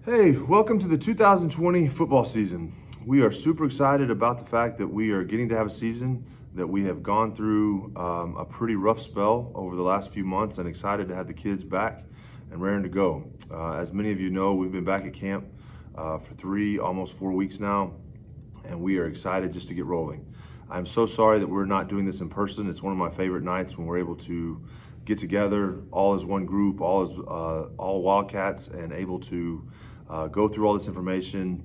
Hey, welcome to the 2020 football season. We are super excited about the fact that we are getting to have a season, that we have gone through a pretty rough spell over the last few months, and excited to have the kids back and raring to go. As many of you know, we've been back at camp for almost 4 weeks now, and we are excited just to get rolling. I'm so sorry that we're not doing this in person. It's one of my favorite nights when we're able to get together all as one group, all Wildcats, and able to go through all this information,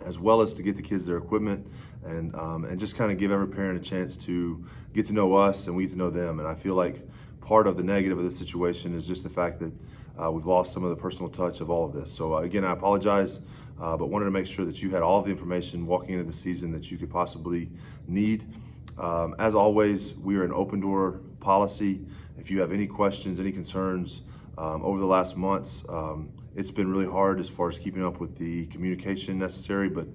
as well as to get the kids their equipment and just kind of give every parent a chance to get to know us and we get to know them. And I feel like part of the negative of this situation is just the fact that we've lost some of the personal touch of all of this. So again, I apologize, but wanted to make sure that you had all of the information walking into the season that you could possibly need. As always, we are an open door policy. If you have any questions, any concerns over the last months, it's been really hard as far as keeping up with the communication necessary, but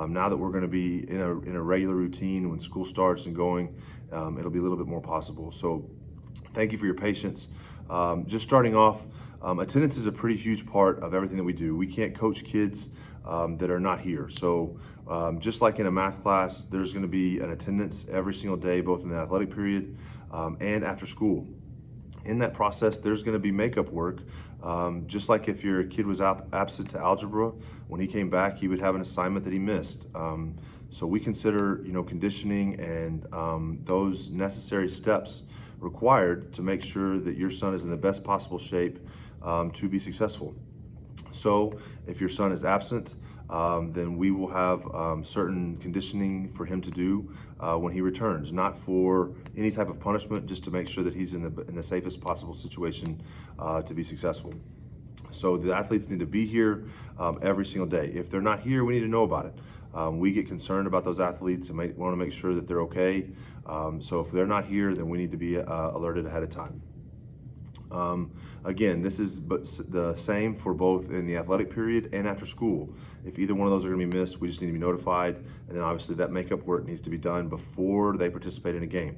now that we're going to be in a regular routine when school starts and going, it'll be a little bit more possible. So thank you for your patience. Just starting off, attendance is a pretty huge part of everything that we do. We can't coach kids that are not here. So just like in a math class, there's going to be an attendance every single day, both in the athletic period and after school. In that process, there's going to be makeup work. Just like if your kid was absent to algebra, when he came back, he would have an assignment that he missed. So we consider, conditioning and those necessary steps required to make sure that your son is in the best possible shape to be successful. So if your son is absent, then we will have certain conditioning for him to do when he returns, not for any type of punishment, just to make sure that he's in the safest possible situation to be successful. So the athletes need to be here every single day. If they're not here, we need to know about it. We get concerned about those athletes and want to make sure that they're okay. So if they're not here, then we need to be alerted ahead of time. Again, this is the same for both in the athletic period and after school. If either one of those are going to be missed, we just need to be notified, and then obviously that makeup work needs to be done before they participate in a game.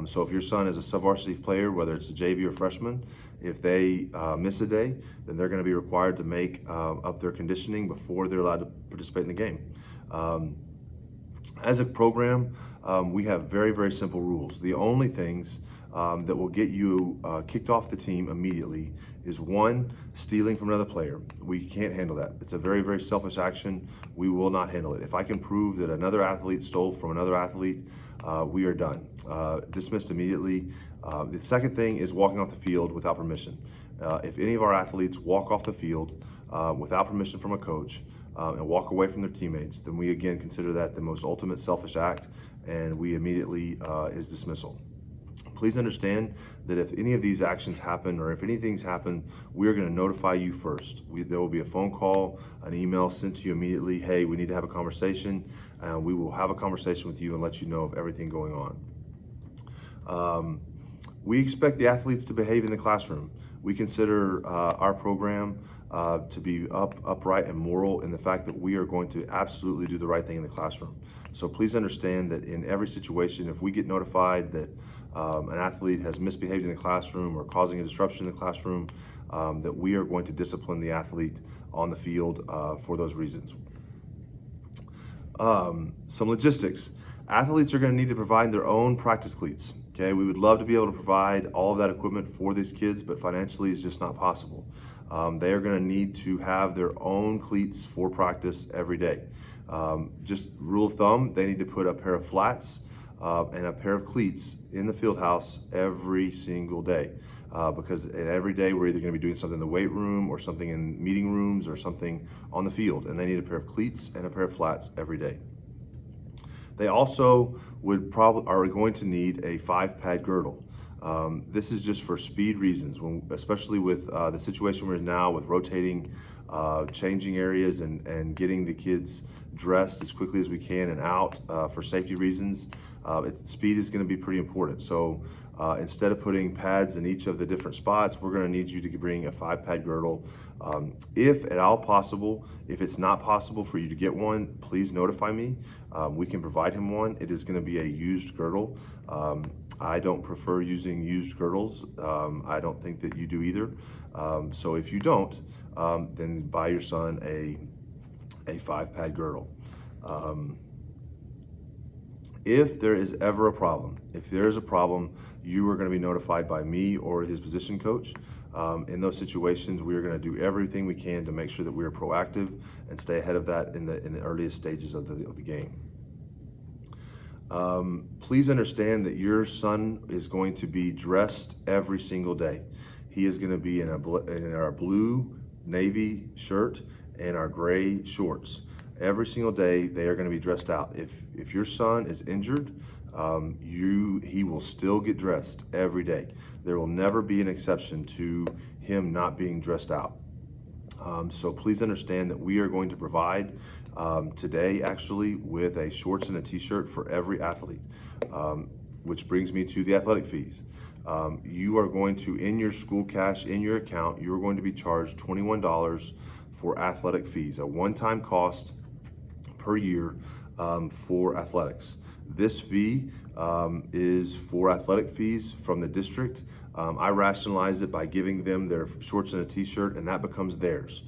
So if your son is a sub-varsity player, whether it's a JV or freshman, if they miss a day, then they're going to be required to make up their conditioning before they're allowed to participate in the game. As a program, we have very, very simple rules. The only things that will get you kicked off the team immediately is one, stealing from another player. We can't handle that. It's a very, very selfish action. We will not handle it. If I can prove that another athlete stole from another athlete, we are done. Dismissed immediately. The second thing is walking off the field without permission. If any of our athletes walk off the field without permission from a coach and walk away from their teammates, then we again consider that the most ultimate selfish act, and we immediately is dismissal. Please understand that if any of these actions happen or if anything's happened, we're going to notify you first. There will be a phone call, an email sent to you immediately. Hey, we need to have a conversation. We will have a conversation with you and let you know of everything going on. We expect the athletes to behave in the classroom. We consider our program to be upright and moral in the fact that we are going to absolutely do the right thing in the classroom. So please understand that in every situation, if we get notified that an athlete has misbehaved in the classroom or causing a disruption in the classroom, that we are going to discipline the athlete on the field for those reasons. Some logistics. Athletes are going to need to provide their own practice cleats. Okay, we would love to be able to provide all of that equipment for these kids, but financially it's just not possible. They are going to need to have their own cleats for practice every day. Just rule of thumb, they need to put a pair of flats and a pair of cleats in the field house every single day. Because every day we're either going to be doing something in the weight room or something in meeting rooms or something on the field, and they need a pair of cleats and a pair of flats every day. They also are going to need a 5-pad girdle. This is just for speed reasons, especially with the situation we're in now with rotating, changing areas and getting the kids dressed as quickly as we can and out for safety reasons. speed is going to be pretty important. So instead of putting pads in each of the different spots, we're going to need you to bring a 5-pad girdle. If at all possible, if it's not possible for you to get one, please notify me. We can provide him one. It is going to be a used girdle. I don't prefer using used girdles. I don't think that you do either. So if you don't, then buy your son a 5-pad girdle. If there is ever a problem, if there is a problem, you are going to be notified by me or his position coach. In those situations, we are going to do everything we can to make sure that we are proactive and stay ahead of that in the earliest stages of the game. Please understand that your son is going to be dressed every single day. He is going to be in our blue navy shirt and our gray shorts. Every single day they are going to be dressed out. If your son is injured, he will still get dressed every day. There will never be an exception to him not being dressed out. So please understand that we are going to provide today actually with a shorts and a t-shirt for every athlete, which brings me to the athletic fees. You are going to, in your school cash, in your account, you are going to be charged $21 for athletic fees, a one-time cost per year for athletics. This fee is for athletic fees from the district. I rationalize it by giving them their shorts and a t-shirt, and that becomes theirs.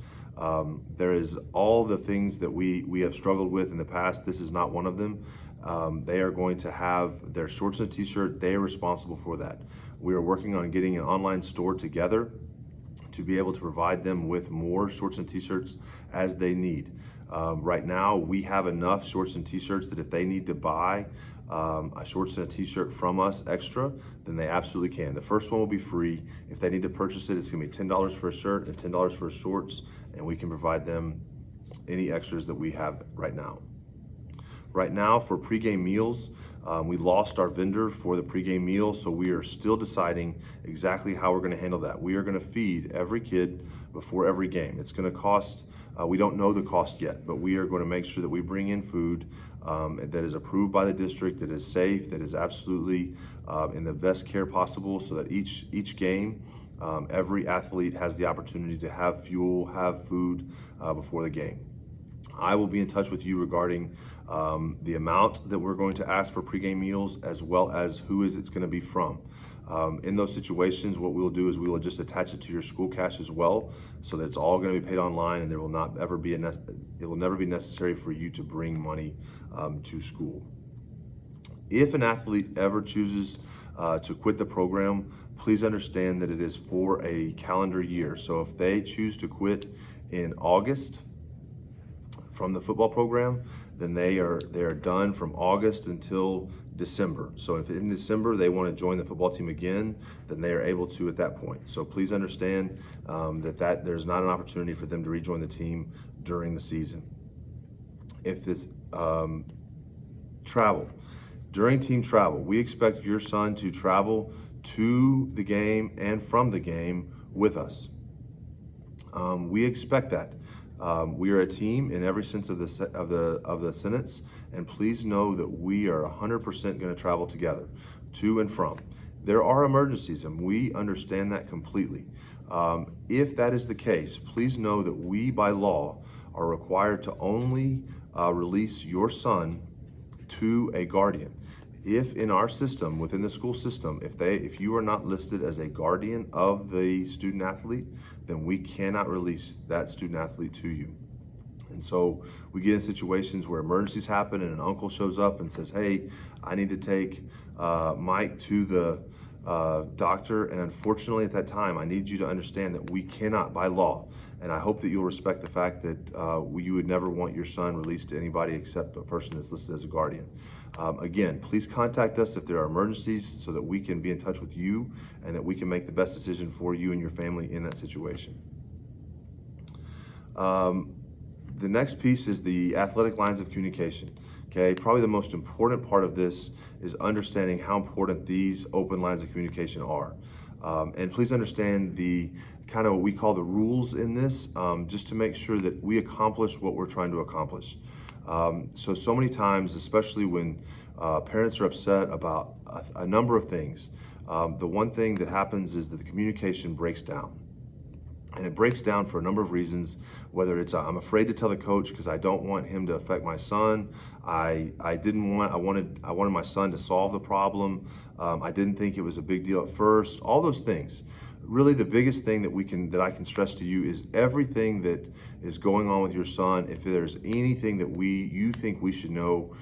There is all the things that we have struggled with in the past. This is not one of them. They are going to have their shorts and a t-shirt. They are responsible for that. We are working on getting an online store together to be able to provide them with more shorts and t-shirts as they need. Right now, we have enough shorts and t-shirts that if they need to buy a shorts and a t-shirt from us extra, then they absolutely can. The first one will be free. If they need to purchase it, it's going to be $10 for a shirt and $10 for shorts, and we can provide them any extras that we have right now. Right now, for pregame meals, we lost our vendor for the pregame meal, so we are still deciding exactly how we're going to handle that. We are going to feed every kid before every game. It's going to cost, we don't know the cost yet, but we are going to make sure that we bring in food that is approved by the district, that is safe, that is absolutely in the best care possible, so that each game, every athlete has the opportunity to have fuel, have food before the game. I will be in touch with you regarding the amount that we're going to ask for pregame meals, as well as who it's going to be from. In those situations, what we'll do is we will just attach it to your school cash as well, so that it's all going to be paid online, and there will not ever be it will never be necessary for you to bring money to school. If an athlete ever chooses to quit the program, please understand that it is for a calendar year. So if they choose to quit in August from the football program, then they are done from August until December. So if in December they want to join the football team again, then they are able to at that point. So please understand that there's not an opportunity for them to rejoin the team during the season. If this travel, during team travel, we expect your son to travel to the game and from the game with us. We expect that. We are a team in every sense of the sentence, and please know that we are 100% going to travel together, to and from. There are emergencies, and we understand that completely. If that is the case, please know that we, by law, are required to only release your son to a guardian. If in our system, within the school system, if you are not listed as a guardian of the student athlete, then we cannot release that student athlete to you. And so we get in situations where emergencies happen and an uncle shows up and says, hey, I need to take Mike to the doctor, and unfortunately at that time I need you to understand that we cannot by law, and I hope that you'll respect the fact that you would never want your son released to anybody except a person that's listed as a guardian. Again, please contact us if there are emergencies so that we can be in touch with you and that we can make the best decision for you and your family in that situation. The next piece is the athletic lines of communication. Okay, probably the most important part of this is understanding how important these open lines of communication are. And please understand the kind of what we call the rules in this, just to make sure that we accomplish what we're trying to accomplish. So many times, especially when parents are upset about a number of things, the one thing that happens is that the communication breaks down. And it breaks down for a number of reasons, whether it's I'm afraid to tell the coach because I don't want him to affect my son. I wanted my son to solve the problem. I didn't think it was a big deal at first. All those things. Really, the biggest thing that I can stress to you is everything that is going on with your son. If there's anything that you think we should know,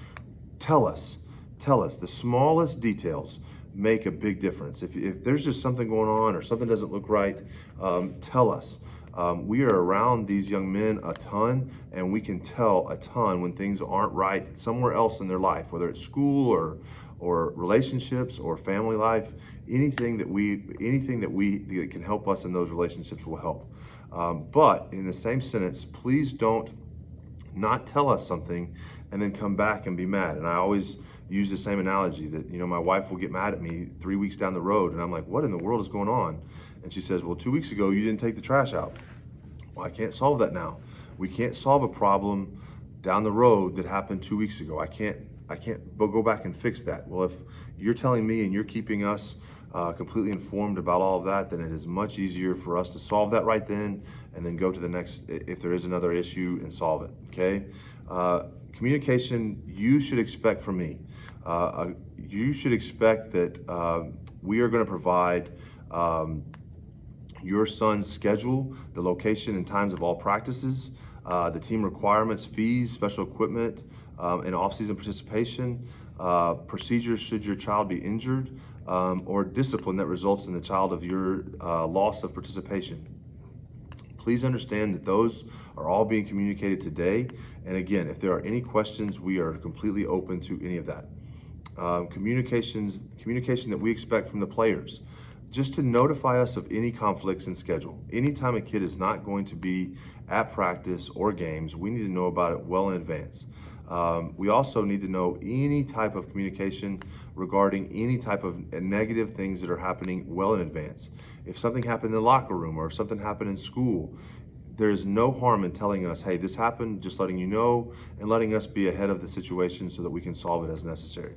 tell us. Tell us. The smallest details make a big difference. If there's just something going on or something doesn't look right, tell us. We are around these young men a ton, and we can tell a ton when things aren't right somewhere else in their life, whether it's school or relationships or family life. Anything that can help us in those relationships will help. But in the same sentence, please don't not tell us something and then come back and be mad. And I always use the same analogy that, my wife will get mad at me 3 weeks down the road, and I'm like, what in the world is going on? And she says, well, 2 weeks ago you didn't take the trash out. Well, I can't solve that now. We can't solve a problem down the road that happened 2 weeks ago. I can't go back and fix that. Well, if you're telling me and you're keeping us completely informed about all of that, then it is much easier for us to solve that right then and then go to the next, if there is another issue, and solve it, okay? Communication, you should expect from me. You should expect that we are going to provide your son's schedule, the location and times of all practices, the team requirements, fees, special equipment, and off-season participation, procedures should your child be injured, or discipline that results in the child of your loss of participation. Please understand that those are all being communicated today. And again, if there are any questions, we are completely open to any of that. Communication that we expect from the players, just to notify us of any conflicts in schedule. Anytime a kid is not going to be at practice or games, we need to know about it well in advance. We also need to know any type of communication regarding any type of negative things that are happening well in advance. If something happened in the locker room or if something happened in school, there's no harm in telling us, hey, this happened, just letting you know and letting us be ahead of the situation so that we can solve it as necessary.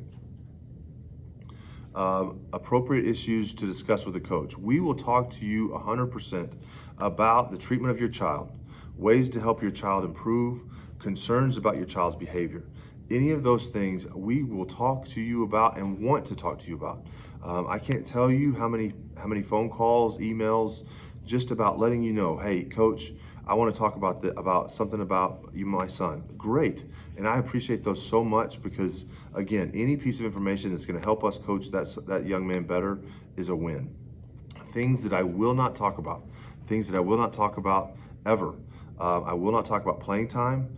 Appropriate issues to discuss with the coach. We will talk to you 100% about the treatment of your child, ways to help your child improve, concerns about your child's behavior. Any of those things we will talk to you about and want to talk to you about. I can't tell you how many phone calls, emails, just about letting you know, hey, coach, I want to talk about something about you, my son. Great. And I appreciate those so much because, again, any piece of information that's going to help us coach that young man better is a win. Things that I will not talk about. Things that I will not talk about ever. I will not talk about playing time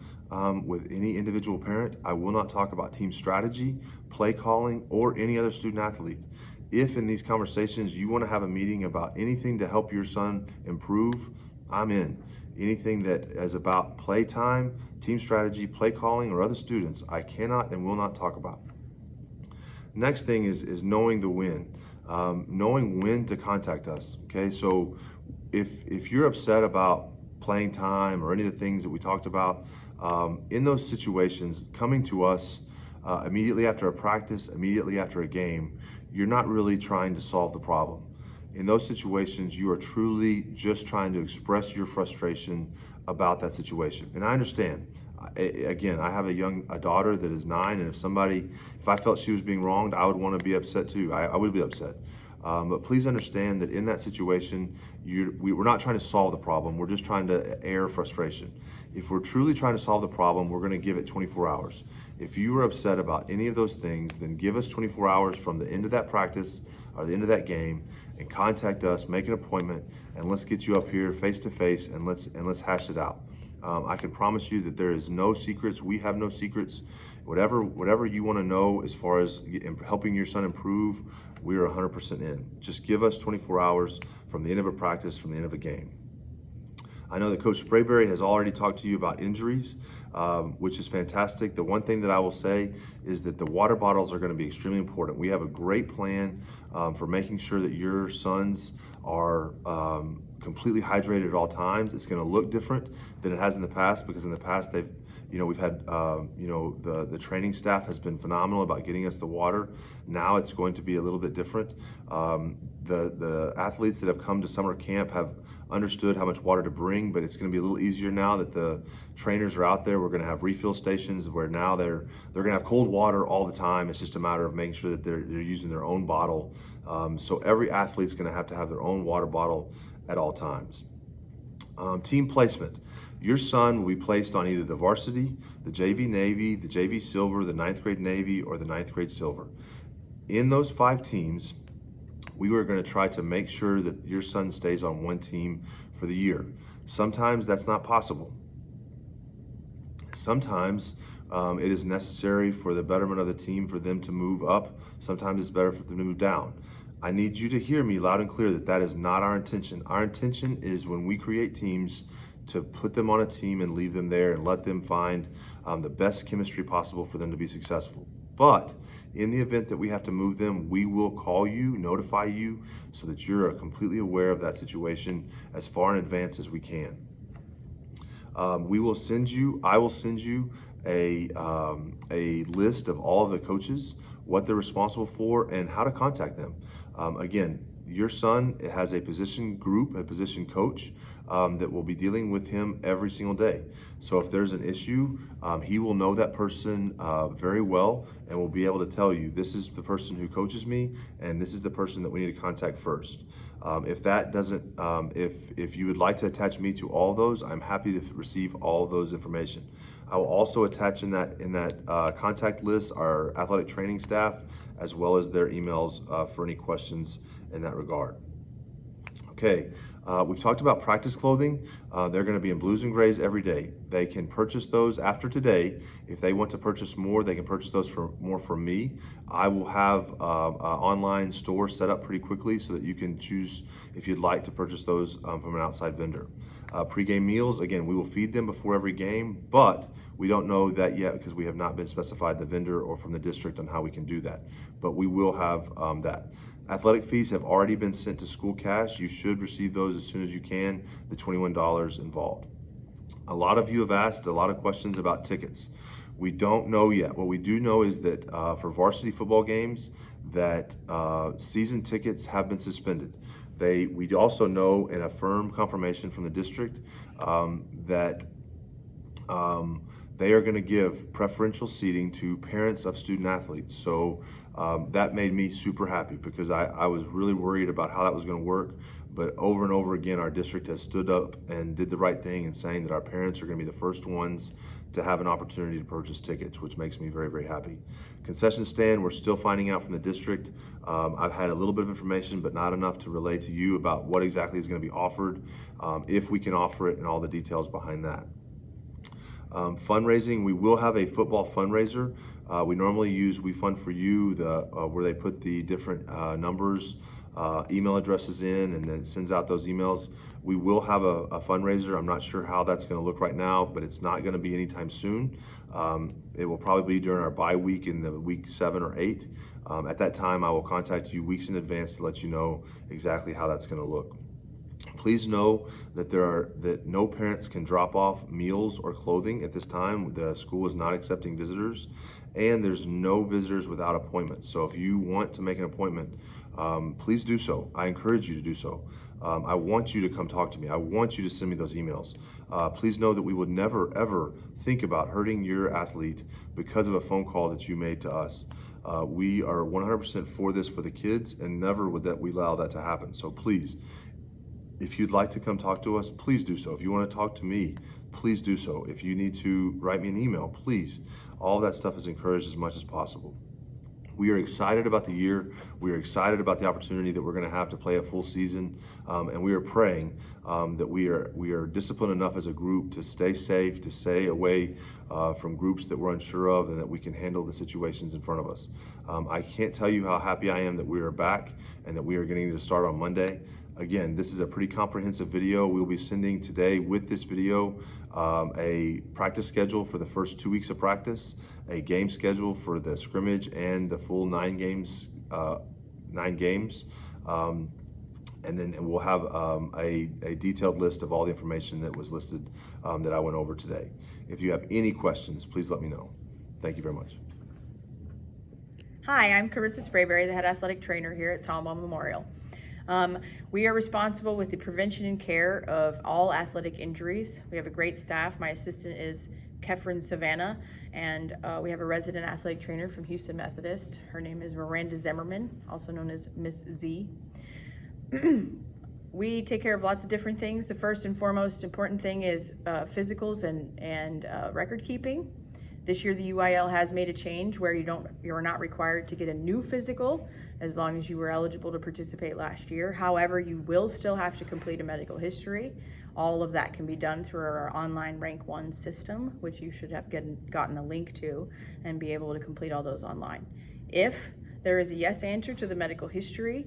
with any individual parent. I will not talk about team strategy, play calling, or any other student athlete. If in these conversations you want to have a meeting about anything to help your son improve, I'm in. Anything that is about play time, team strategy, play calling, or other students, I cannot and will not talk about. Next thing is knowing the when. Knowing when to contact us, okay? So if you're upset about playing time or any of the things that we talked about, in those situations, coming to us immediately after a practice, immediately after a game, you're not really trying to solve the problem. In those situations, you are truly just trying to express your frustration about that situation. And I understand. Again, I have a daughter that is 9, and if I felt she was being wronged, I would want to be upset too. I would be upset. But please understand that in that situation, we're not trying to solve the problem. We're just trying to air frustration. If we're truly trying to solve the problem, we're going to give it 24 hours. If you are upset about any of those things, then give us 24 hours from the end of that practice or the end of that game and contact us, make an appointment, and let's get you up here face to face and let's hash it out. I can promise you that there is no secrets. We have no secrets. Whatever you want to know as far as helping your son improve, we are 100% in. Just give us 24 hours from the end of a practice, from the end of a game. I know that Coach Sprayberry has already talked to you about injuries, which is fantastic. The one thing that I will say is that the water bottles are going to be extremely important. We have a great plan for making sure that your sons are completely hydrated at all times. It's going to look different than it has in the past because in the past We've had, the training staff has been phenomenal about getting us the water. Now it's going to be a little bit different. The athletes that have come to summer camp have understood how much water to bring, but it's going to be a little easier now that the trainers are out there. We're going to have refill stations where now they're going to have cold water all the time. It's just a matter of making sure that they're using their own bottle. So every athlete's going to have their own water bottle at all times. Team placement. Your son will be placed on either the varsity, the JV Navy, the JV Silver, the 9th grade Navy, or the 9th grade Silver. In those 5 teams, we are going to try to make sure that your son stays on one team for the year. Sometimes that's not possible. Sometimes it is necessary for the betterment of the team for them to move up. Sometimes it's better for them to move down. I need you to hear me loud and clear that that is not our intention. Our intention is when we create teams to put them on a team and leave them there and let them find the best chemistry possible for them to be successful. But in the event that we have to move them, we will call you, notify you, so that you're completely aware of that situation as far in advance as we can. I will send you a list of all of the coaches, what they're responsible for, and how to contact them. Again, your son has a position group, a position coach that will be dealing with him every single day. So if there's an issue, he will know that person very well and will be able to tell you, this is the person who coaches me and this is the person that we need to contact first. If that doesn't, if you would like to attach me to all those, I'm happy to receive all of those information. I will also attach in that contact list our athletic training staff, as well as their emails for any questions in that regard. Okay, we've talked about practice clothing. They're going to be in blues and grays every day. They can purchase those after today. If they want to purchase more, they can purchase those more from me. I will have an online store set up pretty quickly so that you can choose if you'd like to purchase those from an outside vendor. Pre-game meals, again, we will feed them before every game, but we don't know that yet because we have not been specified the vendor or from the district on how we can do that. But we will have that. Athletic fees have already been sent to school cash. You should receive those as soon as you can, the $21 involved. A lot of you have asked a lot of questions about tickets. We don't know yet. What we do know is that for varsity football games, that season tickets have been suspended. We also know in a firm confirmation from the district that they are going to give preferential seating to parents of student athletes. So that made me super happy because I was really worried about how that was going to work. But over and over again, our district has stood up and did the right thing in saying that our parents are going to be the first ones to have an opportunity to purchase tickets, which makes me very, very happy. Concession stand, we're still finding out from the district. I've had a little bit of information, but not enough to relay to you about what exactly is going to be offered, if we can offer it, and all the details behind that. Fundraising, we will have a football fundraiser. We normally use We Fund For You, where they put the different numbers, email addresses in, and then it sends out those emails. We will have a fundraiser. I'm not sure how that's going to look right now, but it's not going to be anytime soon. It will probably be during our bye week in the week 7 or 8. At that time, I will contact you weeks in advance to let you know exactly how that's going to look. Please know that no parents can drop off meals or clothing at this time. The school is not accepting visitors, and there's no visitors without appointments. So if you want to make an appointment, please do so. I encourage you to do so. I want you to come talk to me. I want you to send me those emails. Please know that we would never, ever think about hurting your athlete because of a phone call that you made to us. We are 100% for this for the kids, and never would we allow that to happen. So please, if you'd like to come talk to us, please do so. If you want to talk to me, please do so. If you need to write me an email, please. All that stuff is encouraged as much as possible. We are excited about the year. We are excited about the opportunity that we're going to have to play a full season, and we are praying that we are disciplined enough as a group to stay safe, to stay away from groups that we're unsure of, and that we can handle the situations in front of us. I can't tell you how happy I am that we are back and that we are getting to start on Monday. Again, this is a pretty comprehensive video. We'll be sending today with this video a practice schedule for the first 2 weeks of practice, a game schedule for the scrimmage and the full 9 games. And then we'll have a detailed list of all the information that was listed that I went over today. If you have any questions, please let me know. Thank you very much. Hi, I'm Carissa Sprayberry, the head athletic trainer here at Tomball Memorial. We are responsible with the prevention and care of all athletic injuries. We have a great staff. My assistant is Kefren Savannah, and we have a resident athletic trainer from Houston Methodist. Her name is Miranda Zimmerman, also known as Miss Z. We take care of lots of different things. The first and foremost important thing is physicals and record keeping. This year the UIL has made a change where you're not required to get a new physical as long as you were eligible to participate last year. However, you will still have to complete a medical history. All of that can be done through our online Rank 1 system, which you should have gotten a link to and be able to complete all those online. If there is a yes answer to the medical history,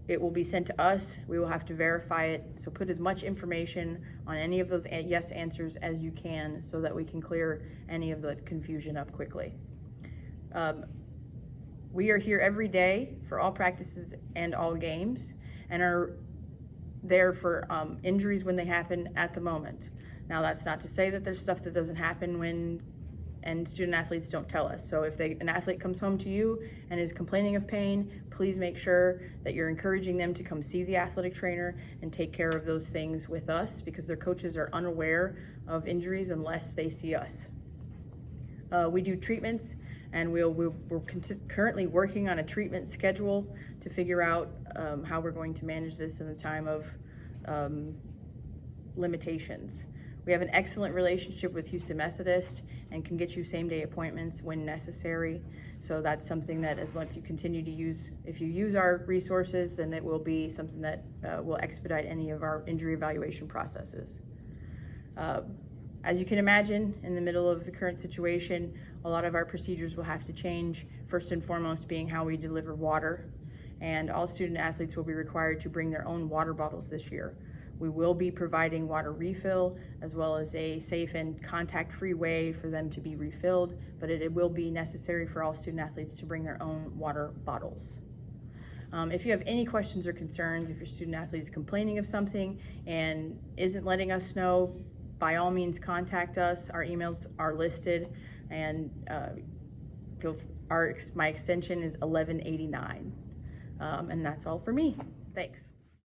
it will be sent to us. We will have to verify it. So put as much information on any of those yes answers as you can so that we can clear any of the confusion up quickly. We are here every day for all practices and all games and are there for injuries when they happen at the moment. Now, that's not to say that there's stuff that doesn't happen and student athletes don't tell us. So if an athlete comes home to you and is complaining of pain, please make sure that you're encouraging them to come see the athletic trainer and take care of those things with us, because their coaches are unaware of injuries unless they see us. We do treatments, and we're currently working on a treatment schedule to figure out how we're going to manage this in the time of limitations. We have an excellent relationship with Houston Methodist and can get you same-day appointments when necessary. So that's something that, as long as you continue to if you use our resources, then it will be something that will expedite any of our injury evaluation processes. As you can imagine, in the middle of the current situation, a lot of our procedures will have to change, first and foremost being how we deliver water. And all student athletes will be required to bring their own water bottles this year. We will be providing water refill as well as a safe and contact-free way for them to be refilled, but it will be necessary for all student athletes to bring their own water bottles. If you have any questions or concerns, if your student athlete is complaining of something and isn't letting us know, by all means contact us. Our emails are listed, and my extension is 1189. And that's all for me. Thanks.